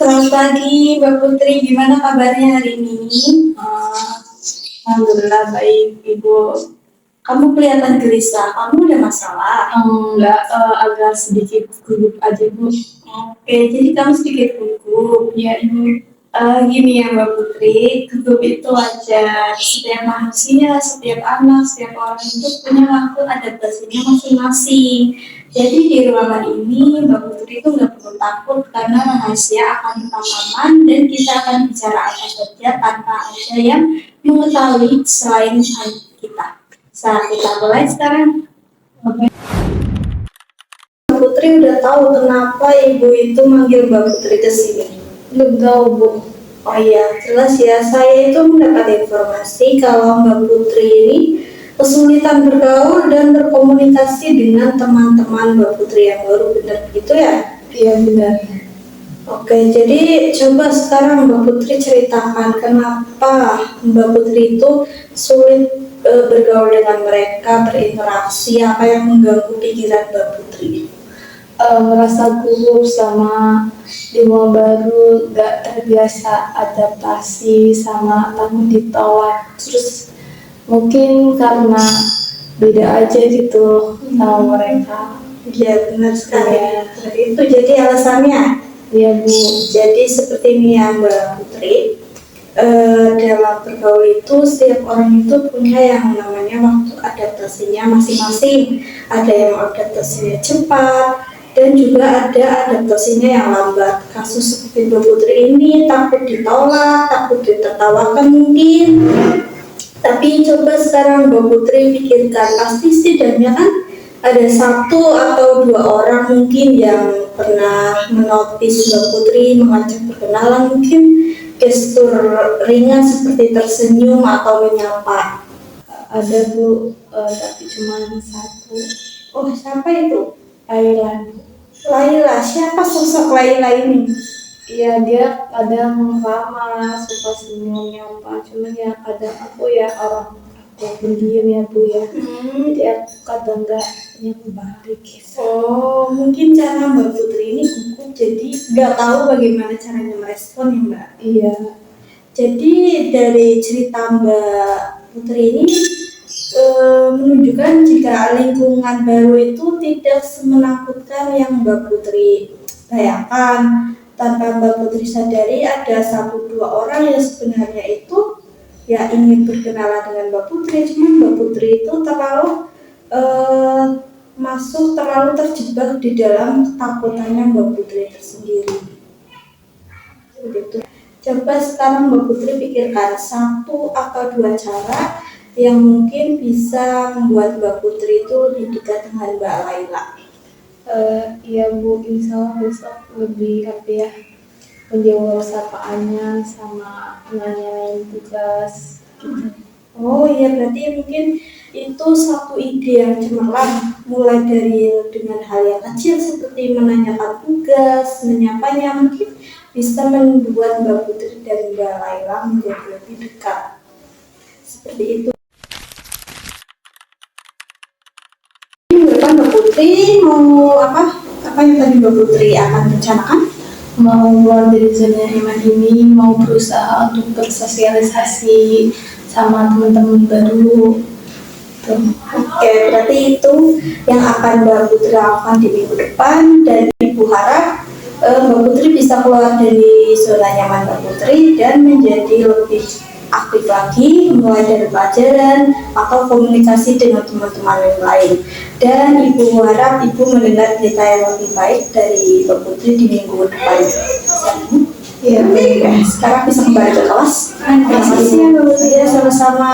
selamat pagi Mbak Putri. Gimana kabarnya hari ini? Alhamdulillah baik Ibu. Kamu kelihatan gelisah. Kamu ada masalah? Enggak, agak sedikit gugup aja Bu. Oke, jadi kamu sedikit gugup. Ya Ibu. Gini ya Mbak Putri, gugup itu wajar. Setiap manusia, setiap anak, setiap orang itu punya waktu adaptasinya masing-masing. Jadi di ruangan ini Mbak Putri itu nggak perlu takut karena rahasia akan tetap aman dan kita akan bicara apa saja tanpa ada yang mengetahui selain kita. Saat kita mulai sekarang. Mbak Putri udah tahu kenapa Ibu itu manggil Mbak Putri ke sini? Belum tahu Bu. Oh iya, jelas ya. Saya itu mendapat informasi kalau Mbak Putri ini kesulitan bergaul dan berkomunikasi dengan teman-teman Mbak Putri yang baru, benar begitu ya? Iya benar. Oke, jadi coba sekarang Mbak Putri ceritakan kenapa Mbak Putri itu sulit bergaul dengan mereka, berinteraksi, apa yang mengganggu pikiran Mbak Putri? Merasa gugup sama di mall baru, gak terbiasa adaptasi sama takut ditolak. Terus mungkin karena beda aja gitu sama mereka. Ya benar sekali. Itu jadi alasannya. Iya Bu. Jadi seperti ini ya Mbak Putri, dalam bergaul itu setiap orang itu punya yang namanya waktu adaptasinya masing-masing. Ada yang adaptasinya cepat dan juga ada adaptasinya yang lambat. Kasus seperti Mbak Putri ini takut ditolak, takut ditertawakan mungkin. Tapi coba sekarang Mbak Putri pikirkan, pasti setidaknya kan ada satu atau dua orang mungkin yang pernah menotis Mbak Putri, mengajak perkenalan, mungkin gestur ringan seperti tersenyum atau menyapa. Ada Bu, tapi cuma satu. Oh, siapa itu? Laila. Laila, siapa sosok Laila ini? Iya, dia kadang ramah, suka senyum, nyapa. Cuman ya kadang aku ya orang aku pendiam ya Bu ya. Jadi aku kadang nggak balik gitu. Oh, mungkin cara Mbak Putri ini gugup, jadi nggak tahu bagaimana caranya merespon ya Mbak. Iya. Jadi dari cerita Mbak Putri ini menunjukkan jika lingkungan baru itu tidak semenakutkan yang Mbak Putri bayangkan. Tanpa Mbak Putri sadari ada satu dua orang yang sebenarnya itu ya ingin berkenalan dengan Mbak Putri, cuman Mbak Putri itu terlalu terlalu terjebak di dalam ketakutannya Mbak Putri tersendiri. Begitu. Coba sekarang Mbak Putri pikirkan satu atau dua cara yang mungkin bisa membuat Mbak Putri itu lebih dekat dengan Mbak Laila. Iya Bu, insya Allah besok lebih menjawab sapaannya sama nanyain tugas gitu. Oh iya, berarti mungkin itu satu ide yang cemerlang, mulai dari dengan hal yang kecil seperti menanyakan tugas, menyapanya, mungkin bisa membuat Mbak Putri dan Mbak Laila menjadi lebih dekat. Seperti itu. Mbak Putri mau apa yang tadi Mbak Putri akan rencanakan? Mau keluar dari zona nyaman ini, mau berusaha untuk bersosialisasi sama teman-teman baru. Oke, berarti itu yang akan Mbak Putri lakukan di minggu depan, dan Ibu harap Mbak Putri bisa keluar dari zona nyaman Mbak Putri dan menjadi lebih aktif lagi, mulai dari pelajaran atau komunikasi dengan teman-teman yang lain. Dan Ibu harap Ibu mendengar berita yang lebih baik dari Mbak Putri di minggu depan. Iya, sekarang bisa kembali ke kelas. Terima kasih ya Mbak Putri, sama-sama.